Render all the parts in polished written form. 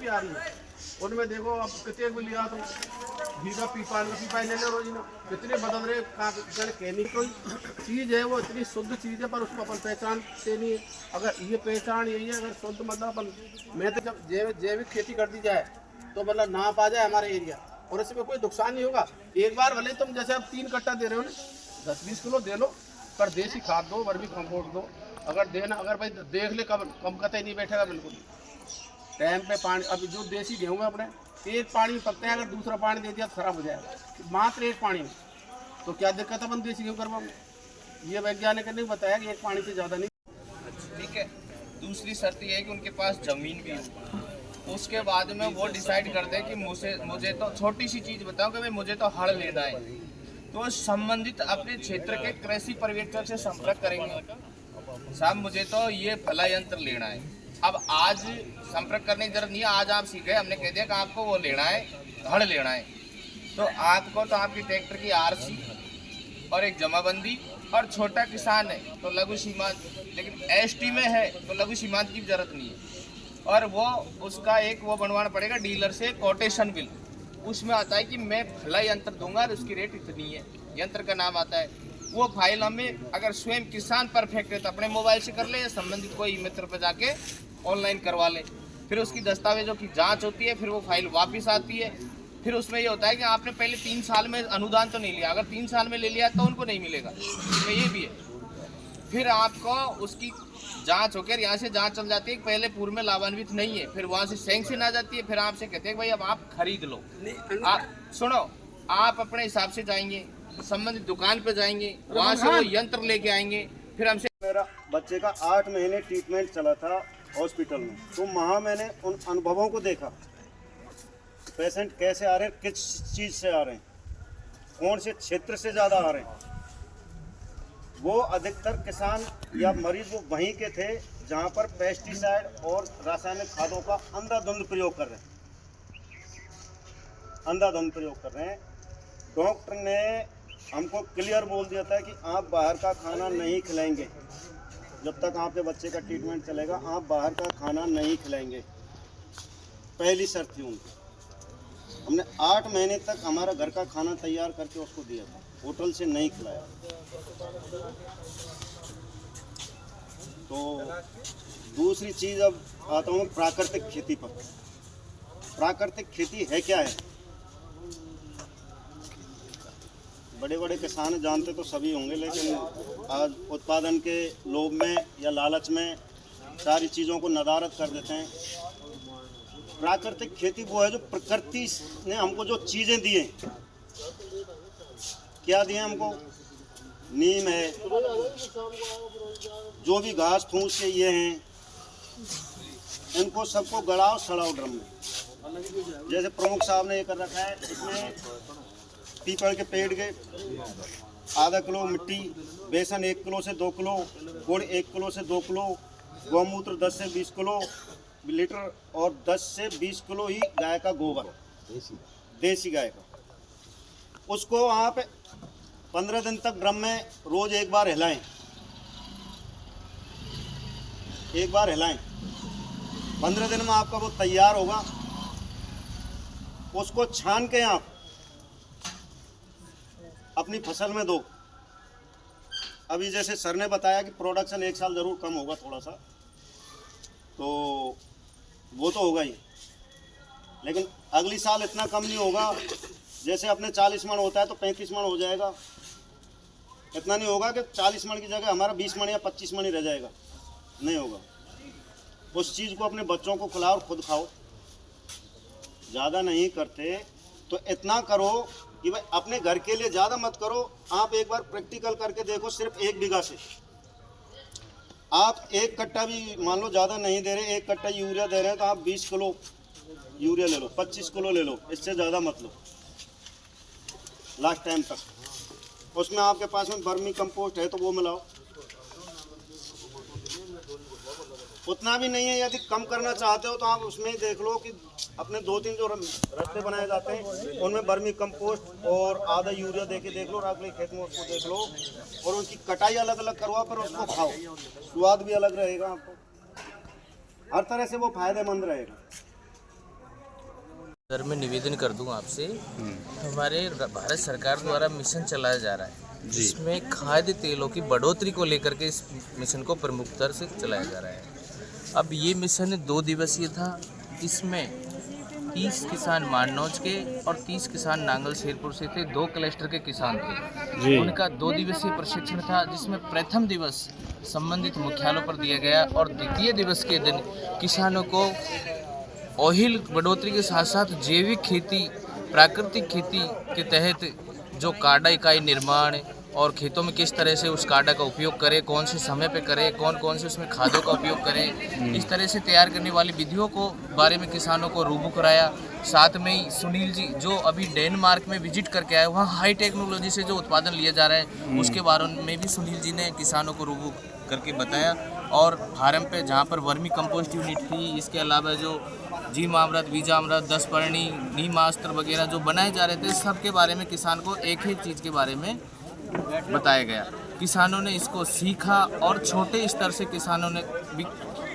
भी आ रही है। उनमें देखो अब कितने भी लिया तो घी का पीपा ले लो रोज ना, कितने बदल रहे कहने कोई चीज़ है वो इतनी शुद्ध चीज़ है, पर उसको अपन पहचानते नहीं है। अगर ये पहचान यही है, अगर शुद्ध मतलब अपन मैं तो जब जैविक खेती कर दी जाए तो मतलब नाप आ जाए हमारे एरिया, और इसमें कोई नुकसान नहीं होगा। एक बार भले तुम जैसे अब 3 कट्टा दे रहे हो ना, 10-20 किलो दे लो, पर देसी खाद दो, वर्मी कंपोस्ट दो। अगर देना, अगर भाई देख ले कम कतई नहीं बैठेगा बिल्कुल। टाइम पे पानी, अभी जो देसी गेहूँ है अपने एक पानी में पकते हैं, अगर दूसरा पानी दे दिया तो खराब हो जाएगा, मात्र एक पानी में। तो क्या दिक्कत है अपन देसी गेहूँ करवाओगे? ये वैज्ञानिक ने बताया कि एक पानी से ज़्यादा नहीं। ठीक है। दूसरी शर्त ये है कि उनके पास जमीन भी हो, उसके बाद में वो डिसाइड कर दे कि मुझे तो छोटी सी चीज़ बताओ कि भाई मुझे तो हल लेना है, तो संबंधित अपने क्षेत्र के कृषि पर्यवेक्षक से संपर्क करेंगे, साहब मुझे तो ये फला यंत्र लेना है। अब आज संपर्क करने की जरूरत नहीं है, आज आप सीखे, हमने कह दिया कि आपको वो लेना है, हल लेना है, तो आपको तो आपकी ट्रैक्टर की आरसी और एक जमाबंदी, और छोटा किसान है तो लघु सीमांत, लेकिन एसटी में है तो लघु सीमांत की जरूरत नहीं है। और वो उसका एक वो बनवाना पड़ेगा डीलर से कोटेशन बिल, उसमें आता है कि मैं फला यंत्र दूंगा और उसकी रेट इतनी है, यंत्र का नाम आता है। वो फाइल हमें अगर स्वयं किसान परफेक्ट है तो अपने मोबाइल से कर ले, या संबंधित कोई मित्र पर जाके ऑनलाइन करवा ले। फिर उसकी दस्तावेजों की जांच होती है, फिर वो फाइल वापस आती है। फिर उसमें ये होता है कि आपने पहले 3 साल में अनुदान तो नहीं लिया, अगर 3 साल में ले लिया तो उनको नहीं मिलेगा, इसमें ये भी है। फिर आपको उसकी जांच होकर यहाँ से जांच चल जाती है कि पहले पूर्व में लाभान्वित नहीं है, फिर वहाँ से सैंक्शन आ जाती है, फिर आपसे कहते हैं भाई अब आप खरीद लो। आप सुनो, आप अपने हिसाब से जाएंगे, संबंधित दुकान पे जाएंगे, वहाँ से वो यंत्र लेके आएंगे, फिर हमसे। मेरा बच्चे का 8 महीने ट्रीटमेंट चला था हॉस्पिटल में, तो वहाँ मैंने उन अनुभवों को देखा, पेशेंट कैसे आ रहे हैं, किस चीज़ से आ रहे हैं, कौन से क्षेत्र से ज़्यादा आ रहे हैं। वो अधिकतर किसान या मरीज वो वहीं के थे जहाँ पर पेस्टिसाइड और रासायनिक खादों का अंधाधुंध प्रयोग कर रहे हैं, अंधाधुंध प्रयोग कर रहे हैं। डॉक्टर ने हमको क्लियर बोल दिया था कि आप बाहर का खाना नहीं खिलाएंगे, जब तक आपके बच्चे का ट्रीटमेंट चलेगा आप बाहर का खाना नहीं खिलाएंगे, पहली शर्त थी उनकी। हमने 8 महीने तक हमारा घर का खाना तैयार करके उसको दिया था, होटल से नहीं खिलाया। तो दूसरी चीज़ अब आता हूँ प्राकृतिक खेती पर। प्राकृतिक खेती है क्या है? बड़े बड़े किसान जानते तो सभी होंगे, लेकिन आज उत्पादन के लोभ में या लालच में सारी चीज़ों को नदारद कर देते हैं। प्राकृतिक खेती वो है जो प्रकृति ने हमको जो चीज़ें दी हैं, क्या दिए हमको? नीम है, जो भी घास फूस के ये हैं, इनको सबको गड़ाओ सड़ाओ ड्रम में। जैसे प्रमुख साहब ने ये कर रखा है, इसमें पीपल के पेड़ के आधा किलो मिट्टी, बेसन 1 किलो से 2 किलो, गुड़ 1 किलो से 2 किलो, गौमूत्र 10 से 20 किलो लीटर, और 10 से 20 किलो ही गाय का गोबर, देसी गाय का। उसको आप 15 दिन तक ड्रम में रोज एक बार हिलाएं, एक बार हिलाएं। 15 दिन में आपका वो तैयार होगा। उसको छान के आप अपनी फसल में दो। अभी जैसे सर ने बताया कि प्रोडक्शन 1 साल ज़रूर कम होगा थोड़ा सा, तो वो तो होगा ही, लेकिन अगली साल इतना कम नहीं होगा। जैसे अपने 40 मन होता है तो 35 मन हो जाएगा। इतना नहीं होगा कि 40 मन की जगह हमारा 20 मन या 25 मन ही रह जाएगा, नहीं होगा। उस चीज़ को अपने बच्चों को खिलाओ और खुद खाओ। ज़्यादा नहीं करते तो इतना करो कि भाई अपने घर के लिए ज़्यादा मत करो। आप एक बार प्रैक्टिकल करके देखो, सिर्फ 1 बीघा से आप 1 कट्टा भी मान लो ज़्यादा नहीं दे रहे, 1 कट्टा यूरिया दे रहे हैं, तो आप 20 किलो यूरिया ले लो, 25 किलो ले लो, इससे ज़्यादा मत लो लास्ट टाइम तक। उसमें आपके पास में वर्मी कंपोस्ट है तो वो मिलाओ। उतना भी नहीं है, यदि कम करना चाहते हो तो आप उसमें ही देख लो कि अपने 2-3 जो रस्ते बनाए जाते हैं उनमें वर्मी कंपोस्ट और आधा यूरिया दे के देख लो, राखले खेत में उसको देख लो, और उनकी कटाई अलग अलग करवा पर उसको खाओ, स्वाद भी अलग रहेगा आपको, हर तरह से वो फायदेमंद रहेगा। सर मैं निवेदन कर दूं आपसे, हमारे भारत सरकार द्वारा मिशन चलाया जा रहा है जिसमें खाद्य तेलों की बढ़ोतरी को लेकर के इस मिशन को प्रमुखता से चलाया जा रहा है। अब ये मिशन 2 दिवसीय था। इसमें 30 किसान माननौज के और 30 किसान नांगल शेरपुर से थे। 2 क्लस्टर के किसान थे। उनका 2 दिवसीय प्रशिक्षण था, जिसमें प्रथम दिवस संबंधित मुख्यालयों पर दिया गया और द्वितीय दिवस के दिन किसानों को ऑयल बढ़ोतरी के साथ साथ जैविक खेती, प्राकृतिक खेती के तहत जो काडा इकाई निर्माण और खेतों में किस तरह से उस काडा का उपयोग करें, कौन से समय पे करें, कौन कौन से उसमें खादों का उपयोग करें, इस तरह से तैयार करने वाली विधियों को बारे में किसानों को रूबरू कराया। साथ में ही सुनील जी जो अभी डेनमार्क में विजिट करके आए, वहाँ हाई टेक्नोलॉजी से जो उत्पादन लिया जा रहा है उसके बारे में भी सुनील जी ने किसानों को रूबरू करके बताया। और फार्म पे जहाँ पर वर्मी कंपोस्ट यूनिट थी, इसके अलावा जो जीवामृत, बीजामृत, 10 परणी, नीमास्त्र वगैरह जो बनाए जा रहे थे, सब के बारे में किसान को एक एक चीज़ के बारे में बताया गया। किसानों ने इसको सीखा और छोटे स्तर से किसानों ने भी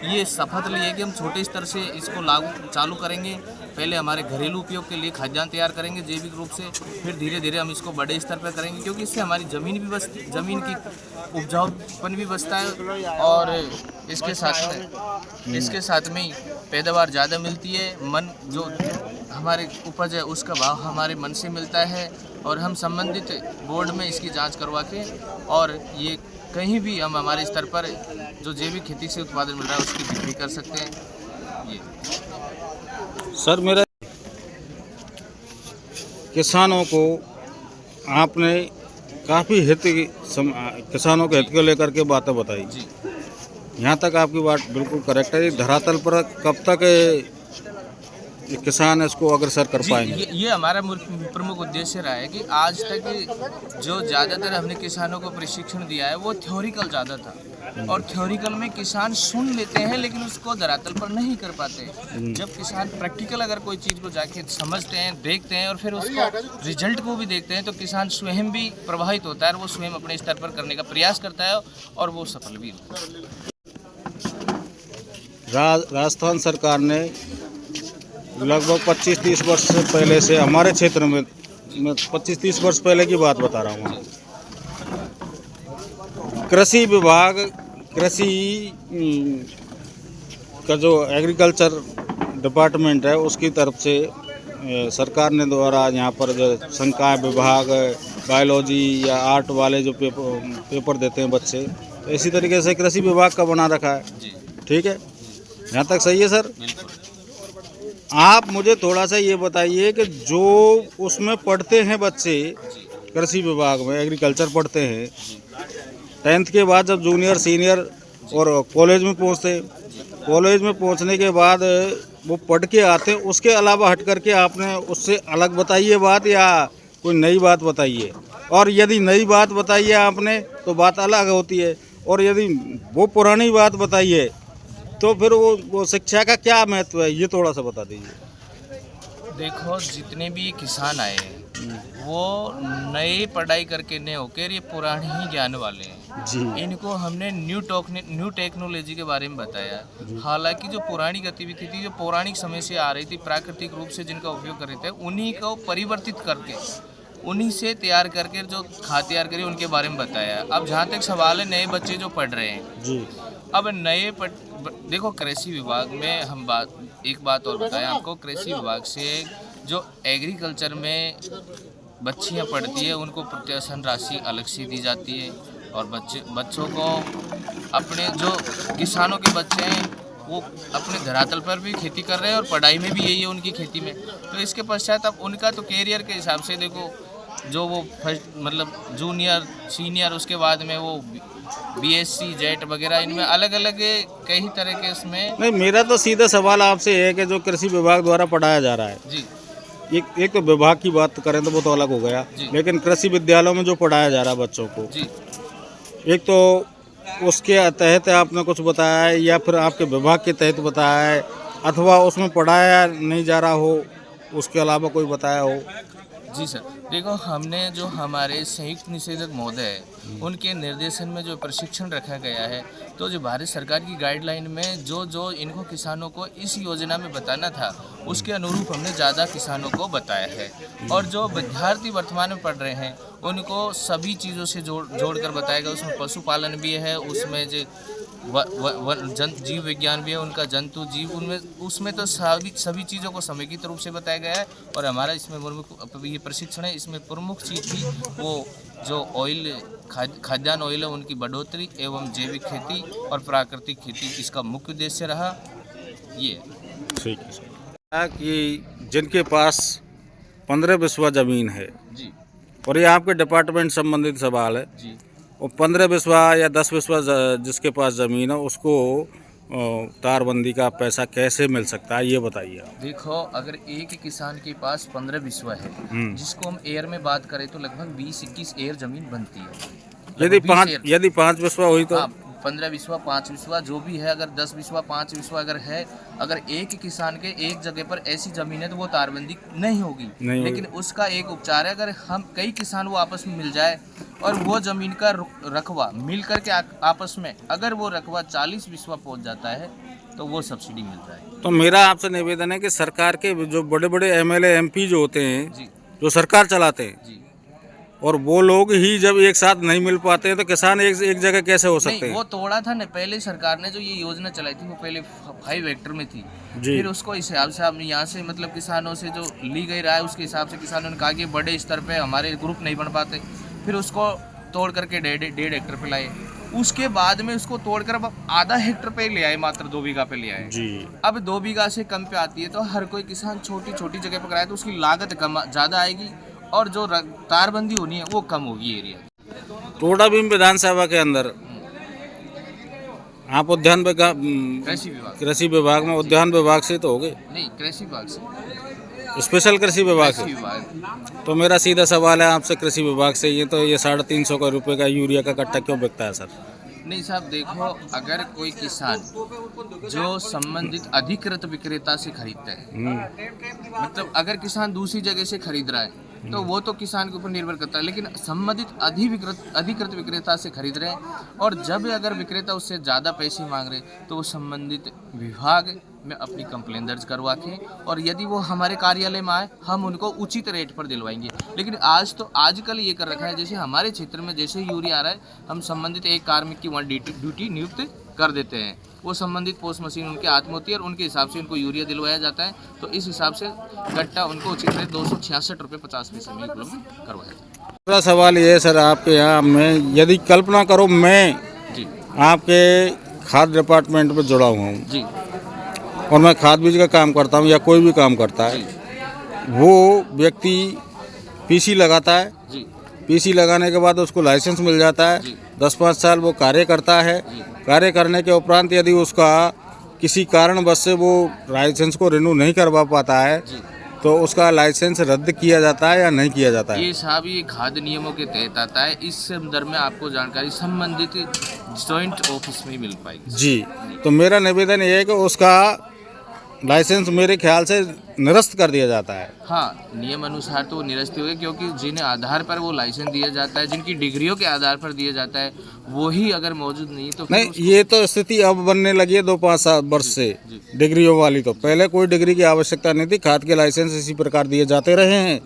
ये शपथ ली है कि हम छोटे स्तर से इसको लागू चालू करेंगे। पहले हमारे घरेलू उपयोग के लिए खाद्यान्न तैयार करेंगे जैविक रूप से, फिर धीरे धीरे हम इसको बड़े स्तर पर करेंगे, क्योंकि इससे हमारी ज़मीन की उपजाऊपन भी बचता है और इसके साथ में ही पैदावार ज़्यादा मिलती है। मन जो हमारे उपज है उसका भाव हमारे मन से मिलता है और हम संबंधित बोर्ड में इसकी जांच करवा के और ये कहीं भी हम हमारे स्तर पर जो जैविक खेती से उत्पादन मिल रहा है उसकी बिक्री कर सकते हैं। ये सर मेरा किसानों को आपने काफ़ी किसानों के हित को लेकर के बातें बताई जी, यहाँ तक आपकी बात बिल्कुल करेक्ट है। धरातल पर कब तक किसान इसको अग्रसर कर पाएंगे? ये हमारा प्रमुख उद्देश्य रहा है कि आज तक जो ज़्यादातर हमने किसानों को प्रशिक्षण दिया है वो थ्योरिकल ज़्यादा था और थ्योरिकल में किसान सुन लेते हैं लेकिन उसको धरातल पर नहीं कर पाते। जब किसान प्रैक्टिकल अगर कोई चीज़ को जाके समझते हैं, देखते हैं और फिर उसको रिजल्ट को भी देखते हैं तो किसान स्वयं भी प्रभावित होता है और वो स्वयं अपने स्तर पर करने का प्रयास करता है और वो सफल भी होता है। राजस्थान सरकार ने लगभग 25-30 वर्ष से पहले से हमारे क्षेत्र में, मैं 25-30 वर्ष पहले की बात बता रहा हूँ, कृषि विभाग, कृषि का जो एग्रीकल्चर डिपार्टमेंट है उसकी तरफ से सरकार ने द्वारा यहाँ पर जो संकाय विभाग, बायोलॉजी या आर्ट वाले जो पेपर देते हैं बच्चे, तो इसी तरीके से कृषि विभाग का बना रखा है। ठीक है, यहाँ तक सही है सर? आप मुझे थोड़ा सा ये बताइए कि जो उसमें पढ़ते हैं बच्चे, कृषि विभाग में एग्रीकल्चर पढ़ते हैं, 10th के बाद जब जूनियर, सीनियर और कॉलेज में पहुंचते हैं, कॉलेज में पहुंचने के बाद वो पढ़ के आते हैं, उसके अलावा हट करके आपने उससे अलग बताइए बात या कोई नई बात बताइए। और यदि नई बात बताइए आपने तो बात अलग होती है, और यदि वो पुरानी बात बताइए तो फिर वो शिक्षा का क्या महत्व है, ये थोड़ा सा बता दीजिए। देखो, जितने भी किसान आए वो नई पढ़ाई करके नहीं होकर ये पुराने ही ज्ञान वाले हैं जी। इनको हमने न्यू टेक्नोलॉजी के बारे में बताया। हालांकि जो पुरानी गतिविधि थी, जो पौराणिक समय से आ रही थी, प्राकृतिक रूप से जिनका उपयोग कर रहे थे, उन्हीं को परिवर्तित करके उन्हीं से तैयार करके जो खाद तैयार करी उनके बारे में बताया। अब जहाँ तक सवाल है नए बच्चे जो पढ़ रहे हैं जी, अब देखो, कृषि विभाग में हम एक बात और बताएं आपको, कृषि विभाग से जो एग्रीकल्चर में बच्चियां पढ़ती है उनको प्रोत्साहन राशि अलग से दी जाती है और बच्चों को अपने जो किसानों के बच्चे हैं वो अपने धरातल पर भी खेती कर रहे हैं और पढ़ाई में भी यही है उनकी खेती में। तो इसके पश्चात अब उनका तो कैरियर के हिसाब से देखो, जो वो फर्स्ट मतलब जूनियर, सीनियर, उसके बाद में वो BSc, जेट वगैरह, इनमें अलग अलग कई तरह के इसमें। नहीं, मेरा तो सीधा सवाल आपसे है कि जो कृषि विभाग द्वारा पढ़ाया जा रहा है जी, एक तो विभाग की बात करें तो वो तो अलग हो गया, लेकिन कृषि विद्यालयों में जो पढ़ाया जा रहा है बच्चों को जी, एक तो उसके तहत आपने कुछ बताया है या फिर आपके विभाग के तहत बताया है, अथवा उसमें पढ़ाया नहीं जा रहा हो उसके अलावा कोई बताया हो? जी सर, देखो हमने जो हमारे संयुक्त निषेधक महोदय है उनके निर्देशन में जो प्रशिक्षण रखा गया है, तो जो भारत सरकार की गाइडलाइन में जो इनको किसानों को इस योजना में बताना था उसके अनुरूप हमने ज़्यादा किसानों को बताया है। और जो विद्यार्थी वर्तमान में पढ़ रहे हैं उनको सभी चीज़ों से जोड़ कर बताया गया। उसमें पशुपालन भी है, उसमें जो जीव विज्ञान भी है, उनका जंतु जीव, उनमें उसमें तो सभी चीज़ों को समेकित रूप से बताया गया है। और हमारा इसमें ये प्रशिक्षण है, इसमें प्रमुख चीज़ थी वो जो ऑयल खाद्यान्न ऑयल है उनकी बढ़ोतरी एवं जैविक खेती और प्राकृतिक खेती, इसका मुख्य उद्देश्य रहा ये। ठीक है सर। कि जिनके पास 15 बिस्वा ज़मीन है जी और ये आपके डिपार्टमेंट संबंधित सवाल है, जी और 15 बिस्वा या 10 बिस्वा जिसके पास ज़मीन है उसको तारबंदी का पैसा कैसे मिल सकता है, ये बताइए आप। देखो, अगर एक किसान के पास 15 बिस्वा है, जिसको हम एयर में बात करें तो लगभग 20-21 एयर जमीन बनती है। यदि 5 बिस्वा हुई तो 15 बिस्वा 5 बिस्वा जो भी है, अगर 10 बिस्वा 5 बिस्वा अगर है, अगर एक किसान के एक जगह पर ऐसी जमीन है तो वो तारबंदी नहीं होगी। लेकिन उसका एक उपचार है, अगर हम कई किसान वो आपस में मिल जाए और वो जमीन का रकबा मिल करके आपस में अगर वो रकबा 40 बिस्वा पहुंच जाता है तो वो सब्सिडी मिलता है। तो मेरा आपसे निवेदन है कि सरकार के जो बड़े बड़े MLA MP जो होते हैं, जी जो सरकार चलाते हैं, जी, और वो लोग ही जब एक साथ नहीं मिल पाते हैं तो किसान एक जगह कैसे हो सकते नहीं, हैं? वो तोड़ा था ना पहले सरकार ने जो ये योजना चलाई थी, वो पहले 5 हेक्टर में थी। फिर उसको इस हिसाब से हम यहाँ से मतलब किसानों से जो ली गई राय उसके हिसाब से किसानों ने कहा कि बड़े स्तर पे हमारे ग्रुप नहीं बन पाते, फिर उसको तोड़ करके 1.5 हेक्टर पे लाए। उसके बाद में उसको तोड़कर अब आधा हेक्टर पे ले आए, मात्र 2 बीघा पे ले आए जी। अब 2 बीघा से कम पे आती है तो हर कोई किसान छोटी छोटी जगह पर कराए तो उसकी लागत कम ज़्यादा आएगी और जो तारबंदी होनी है वो कम होगी एरिया। टोडाभीम विधानसभा के अंदर आप उद्यान कृषि विभाग में उद्यान विभाग से तो हो गए? नहीं, कृषि विभाग से, स्पेशल कृषि विभाग से। विभाग। तो मेरा सीधा सवाल है आपसे, कृषि विभाग से ये तो ये 350 रुपये का यूरिया का कट्टा क्यों बिकता है सर? नहीं साहब, देखो, अगर कोई किसान जो संबंधित अधिकृत विक्रेता से खरीदता है, मतलब अगर किसान दूसरी जगह से खरीद रहा है तो वो तो किसान के ऊपर निर्भर करता है, लेकिन संबंधित अधिकृत विक्रेता से खरीद रहे हैं और जब अगर विक्रेता उससे ज़्यादा पैसे मांग रहे तो वो संबंधित विभाग में अपनी कंप्लेन दर्ज करवा के, और यदि वो हमारे कार्यालय में आए हम उनको उचित रेट पर दिलवाएंगे। लेकिन आजकल ये कर रखा है, जैसे हमारे क्षेत्र में जैसे यूरिया आ रहा है हम संबंधित एक कार्मिक की वहाँ ड्यूटी नियुक्त कर देते हैं, वो संबंधित पोस्ट मशीन उनके हाथ में होती है और उनके हिसाब से उनको यूरिया दिलवाया जाता है। तो इस हिसाब से कट्टा उनको उचित रेट 266 रुपये 50 पैसे में उपलब्ध करवाया जाता है। मेरा सवाल ये है सर, आपके यहाँ में यदि कल्पना करो मैं जी आपके खाद डिपार्टमेंट में जुड़ा हुआ हूँ जी और मैं खाद बीज का काम करता हूँ या कोई भी काम करता है, वो व्यक्ति PC लगाता है, जी PC लगाने के बाद उसको लाइसेंस मिल जाता है, 10-5 साल वो कार्य करता है। कार्य करने के उपरांत यदि उसका किसी कारणवश से वो लाइसेंस को रिन्यू नहीं करवा पाता है तो उसका लाइसेंस रद्द किया जाता है या नहीं किया जाता है? ये साहब ये खाद्य नियमों के तहत आता है। इस संदर्भ में आपको जानकारी संबंधित जॉइंट ऑफिस में ही मिल पाएगी जी। तो मेरा निवेदन ये है कि उसका लाइसेंस मेरे ख्याल से निरस्त कर दिया जाता है। हाँ, नियम अनुसार तो वो निरस्त होगा, क्योंकि जिन आधार पर वो लाइसेंस दिया जाता है, जिनकी डिग्रियों के आधार पर दिया जाता है, वही अगर मौजूद नहीं तो नहीं, ये तो स्थिति अब बनने लगी है 2-5 वर्ष से डिग्रियों वाली। तो पहले कोई डिग्री की आवश्यकता नहीं थी, खाद के लाइसेंस इसी प्रकार दिए जाते रहे हैं।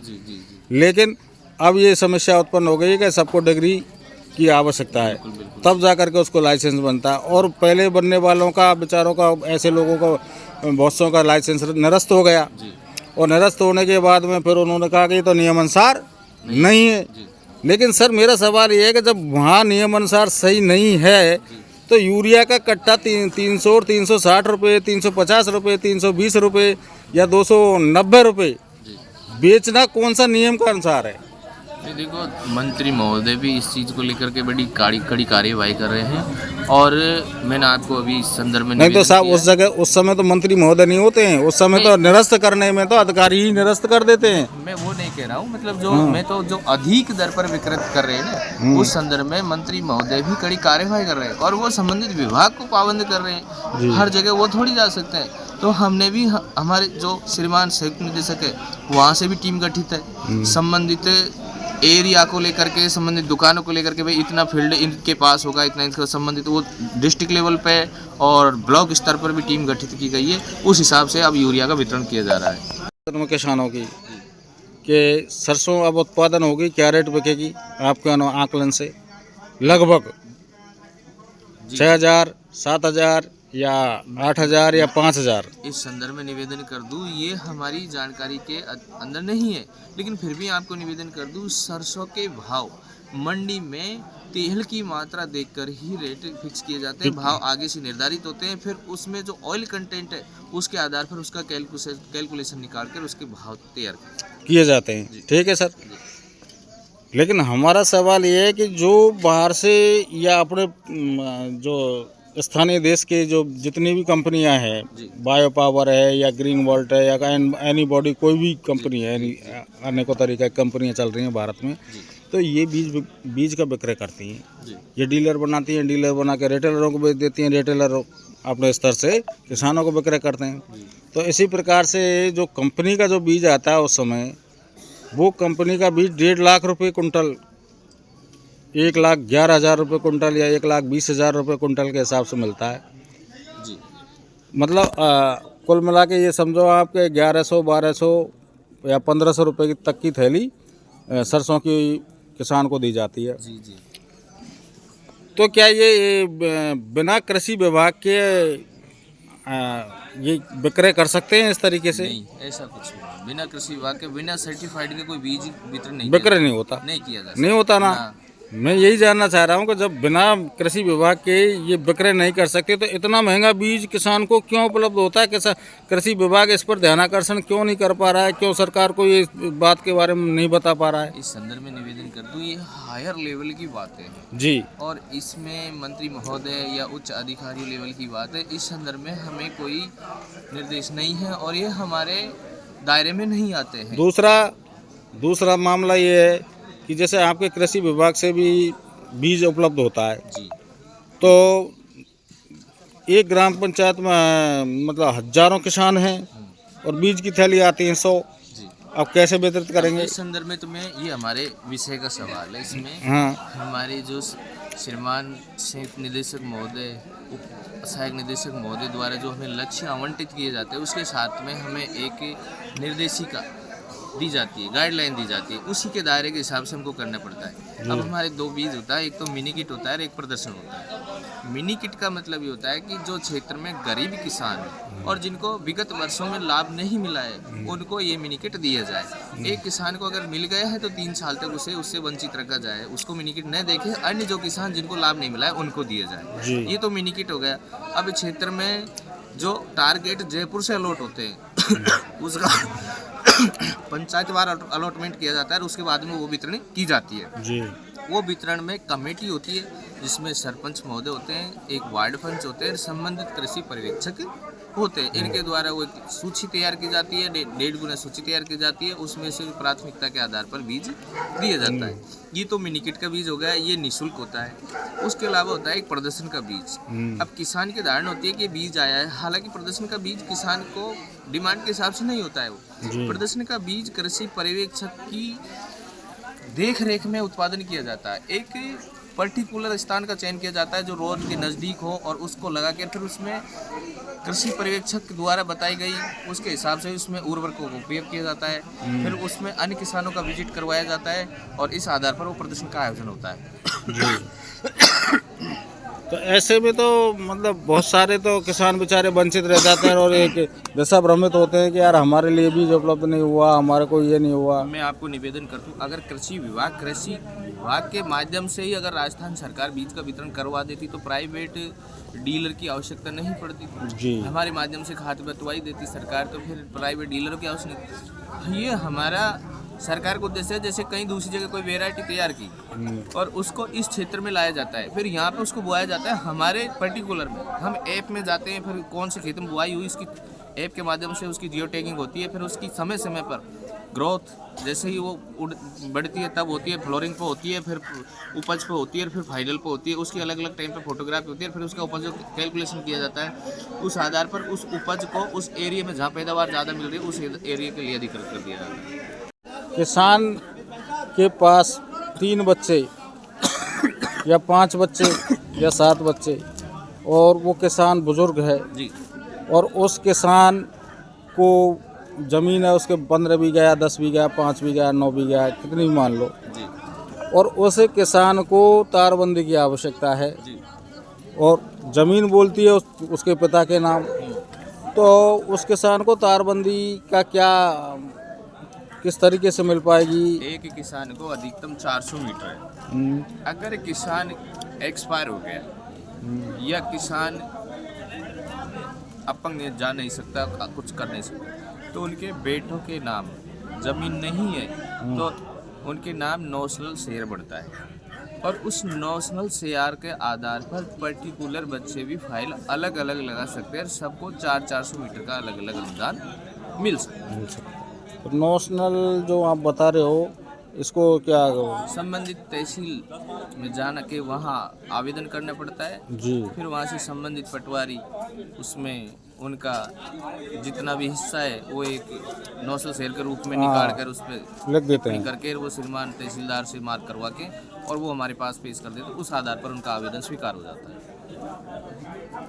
लेकिन अब ये समस्या उत्पन्न हो गई है कि सबको डिग्री की आवश्यकता है, तब जा करके उसको लाइसेंस बनता है। और पहले बनने वालों का, बेचारों का, ऐसे लोगों का बहुत सौ का लाइसेंस निरस्त हो गया और निरस्त होने के बाद में फिर उन्होंने कहा कि ये तो नियमानुसार नहीं है। लेकिन सर मेरा सवाल ये है कि जब वहाँ नियमानुसार सही नहीं है तो यूरिया का कट्टा 300 और 360 रुपये, 350 रुपये, 320 रुपये या 290 रुपये बेचना कौन सा नियम का अनुसार है? ये देखो, मंत्री महोदय भी इस चीज़ को लेकर के बड़ी कड़ी कार्यवाही कर रहे हैं। और मैंने आपको अभी इस संदर्भ में नहीं तो निवेदन साहब किया। उस जगह उस समय तो मंत्री महोदय नहीं होते हैं, उस समय तो निरस्त करने में तो अधिकारी ही निरस्त कर देते हैं। मैं वो नहीं कह रहा हूँ, मतलब मैं तो जो अधिक दर पर विक्रय कर रहे हैं ना, उस संदर्भ में मंत्री महोदय भी कड़ी कार्यवाही कर रहे हैं और वो संबंधित विभाग को पाबंद कर रहे हैं। हर जगह वो थोड़ी जा सकते हैं। तो हमने भी हमारे जो श्रीमान संयुक्त निदेशक है वहाँ से भी टीम गठित है, संबंधित एरिया को लेकर के, संबंधित दुकानों को लेकर के, भाई इतना फील्ड इनके पास होगा, इतना इनका संबंधित, वो डिस्ट्रिक्ट लेवल पे और ब्लॉक स्तर पर भी टीम गठित की गई है। उस हिसाब से अब यूरिया का वितरण किया जा रहा है। किसानों की कि सरसों अब उत्पादन होगी, क्या रेट बिकेगी आपके आकलन से? लगभग 6,000, 7,000 या 8,000 या 5,000? इस संदर्भ में निवेदन कर दूं, ये हमारी जानकारी के अंदर नहीं है, लेकिन फिर भी आपको निवेदन कर दूं, सरसों के भाव मंडी में तेल की मात्रा देखकर ही रेट फिक्स किए जाते हैं। भाव आगे से निर्धारित होते हैं, फिर उसमें जो ऑयल कंटेंट है उसके आधार पर उसका कैलकुलेशन निकाल कर उसके भाव तैयार किए जाते हैं। ठीक है सर, लेकिन हमारा सवाल ये है कि जो बाहर से या अपने जो स्थानीय देश के जो जितनी भी कंपनियां हैं, बायो पावर है या ग्रीन वॉल्ट है या एनी बॉडी, कोई भी कंपनी है, अनेकों तरीके की कंपनियां चल रही हैं भारत में, तो ये बीज का विक्रय करती हैं। ये डीलर बनाती हैं, डीलर बना के रिटेलरों को बेच देती हैं, रिटेलर अपने स्तर से किसानों को विक्रय करते हैं। तो इसी प्रकार से जो कंपनी का जो बीज आता है उस समय, वो कंपनी का बीज 1.5 लाख रुपये कुंटल, 1,11,000 रुपये कुंटल या 1,20,000 रुपये कुंटल के हिसाब से मिलता है जी। मतलब कुल मिला के ये समझो आपके 1100, 1200 या 1,500 रुपये तक की थैली सरसों की किसान को दी जाती है। जी जी। तो क्या ये बिना कृषि विभाग के ये विक्रय कर सकते हैं इस तरीके से? नहीं, ऐसा कुछ नहीं। बिना कृषि विभाग के, बिना सर्टिफाइड के कोई बीज वितरण नहीं विक्रय नहीं होता, नहीं किया जा नहीं होता ना। मैं यही जानना चाह रहा हूँ कि जब बिना कृषि विभाग के ये विक्रय नहीं कर सकते तो इतना महंगा बीज किसान को क्यों उपलब्ध होता है? कैसा कृषि विभाग इस पर ध्यानाकर्षण क्यों नहीं कर पा रहा है? क्यों सरकार को ये बात के बारे में नहीं बता पा रहा है? इस संदर्भ में निवेदन कर दूं, ये हायर लेवल की बातें हैं जी, और इसमें मंत्री महोदय या उच्च अधिकारी लेवल की बात है। इस संदर्भ में हमें कोई निर्देश नहीं है और ये हमारे दायरे में नहीं आते हैं। दूसरा मामला ये है कि जैसे आपके कृषि विभाग से भी बीज उपलब्ध होता है जी, तो एक ग्राम पंचायत में मतलब हजारों किसान हैं और बीज की थैली आती है 100। जी। अब कैसे वितरित करेंगे? इस संदर्भ में तुम्हें, ये हमारे विषय का सवाल है। इसमें हाँ, हमारे जो श्रीमान संयुक्त निदेशक महोदय, उप सहायक निदेशक महोदय द्वारा जो हमें लक्ष्य आवंटित किए जाते हैं, उसके साथ में हमें एक निर्देशिका दी जाती है, गाइडलाइन दी जाती है, उसी के दायरे के हिसाब से हमको करना पड़ता है। अब हमारे 2 बीज होता है, एक तो मिनी किट होता है और एक प्रदर्शन होता है। मिनी किट का मतलब ये होता है कि जो क्षेत्र में गरीब किसान है और जिनको विगत वर्षों में लाभ नहीं मिला है, उनको ये मिनी किट दिया जाए। एक किसान को अगर मिल गया है तो 3 साल तक उससे वंचित रखा जाए, उसको मिनी किट न देखे, अन्य जो किसान जिनको लाभ नहीं मिला है उनको दिया जाए। ये तो मिनी किट हो गया। अब क्षेत्र में जो टारगेट जयपुर से अलॉट होते हैं उसका पंचायतवार अलॉटमेंट किया जाता है और उसके बाद में वो वितरण की जाती है जी। वो वितरण में कमेटी होती है जिसमें सरपंच महोदय होते हैं, एक वार्ड पंच होते हैं, संबंधित कृषि पर्यवेक्षक होते हैं। इनके द्वारा वो एक सूची तैयार की जाती है, 1.5 गुना सूची तैयार की जाती है, उसमें से प्राथमिकता के आधार पर बीज दिया जाता है। ये तो मिनी किट का बीज हो गया, ये निःशुल्क होता है। उसके अलावा होता है एक प्रदर्शन का बीज। अब किसान की धारणा होती है कि बीज आया है, हालांकि प्रदर्शन का बीज किसान को डिमांड के हिसाब से नहीं होता है। वो प्रदर्शन का बीज कृषि पर्यवेक्षक की देख रेख में उत्पादन किया जाता है। एक पर्टिकुलर स्थान का चयन किया जाता है जो रोड के नज़दीक हो और उसको लगा के फिर उसमें कृषि पर्यवेक्षक द्वारा बताई गई उसके हिसाब से उसमें उर्वरकों का उपयोग किया जाता है। फिर उसमें अन्य किसानों का विजिट करवाया जाता है और इस आधार पर वो प्रदर्शन का आयोजन होता है। तो ऐसे में तो मतलब बहुत सारे तो किसान बेचारे वंचित रह जाते हैं और एक दशा भ्रमित होते हैं कि यार हमारे लिए बीज उपलब्ध नहीं हुआ, हमारे को ये नहीं हुआ। मैं आपको निवेदन करता हूँ, अगर कृषि विभाग के माध्यम से ही अगर राजस्थान सरकार बीज का वितरण करवा देती तो प्राइवेट डीलर की आवश्यकता नहीं पड़ती जी। हमारे माध्यम से खाद बटवाई देती सरकार, तो फिर प्राइवेट डीलरों की आवश्यकता। ये हमारा सरकार का उद्देश्य है जैसे कहीं दूसरी जगह कोई वेराइटी तैयार की और उसको इस क्षेत्र में लाया जाता है, फिर यहाँ पे उसको बोया जाता है हमारे पर्टिकुलर में। हम ऐप में जाते हैं, फिर कौन से खेत में बुआई हुई इसकी ऐप के माध्यम से उसकी जियो टैगिंग होती है, फिर उसकी समय समय पर ग्रोथ जैसे ही वो बढ़ती है तब होती है, फ्लोरिंग पे होती है, फिर उपज पे होती है, फिर फाइनल पे होती है, उसकी अलग अलग टाइम पे फोटोग्राफी होती है, फिर उसका उपज कैलकुलेशन किया जाता है। उस आधार पर उस उपज को उस एरिया में जहाँ पैदावार ज़्यादा मिल रही है उस एरिया के लिए अधिकृत कर दिया जाता है। किसान के पास 3 बच्चे या 5 बच्चे या 7 बच्चे और वो किसान बुजुर्ग है जी और उस किसान को ज़मीन है उसके 15 बीघा या 10 बीघा 5 बीघा 9 बीघा कितनी भी मान लो जी और उस किसान को तारबंदी की आवश्यकता है जी और ज़मीन बोलती है उसके पिता के नाम, तो उस किसान को तारबंदी का क्या किस तरीके से मिल पाएगी? एक किसान को अधिकतम 400 मीटर है। अगर किसान एक्सपायर हो गया या किसान अपंग जा नहीं सकता, कुछ कर नहीं सकता, तो उनके बेटों के नाम जमीन नहीं है तो उनके नाम नौशनल शेयर बढ़ता है और उस नौशनल शेयर के आधार पर पर्टिकुलर बच्चे भी फाइल अलग अलग लगा सकते हैं और सबको 400 मीटर का अलग अलग अनुदान मिल सकता है। तो नौशनल जो आप बता रहे हो इसको क्या संबंधित तहसील में जाना के वहाँ आवेदन करना पड़ता है जी, फिर वहाँ से संबंधित पटवारी उसमें उनका जितना भी हिस्सा है वो एक नौशल शेयर के रूप में निकाल कर उस पर लिख देते हैं करके वो श्रीमान तहसीलदार से मार्क करवा के और वो हमारे पास पेश कर देते, उस आधार पर उनका आवेदन स्वीकार हो जाता है।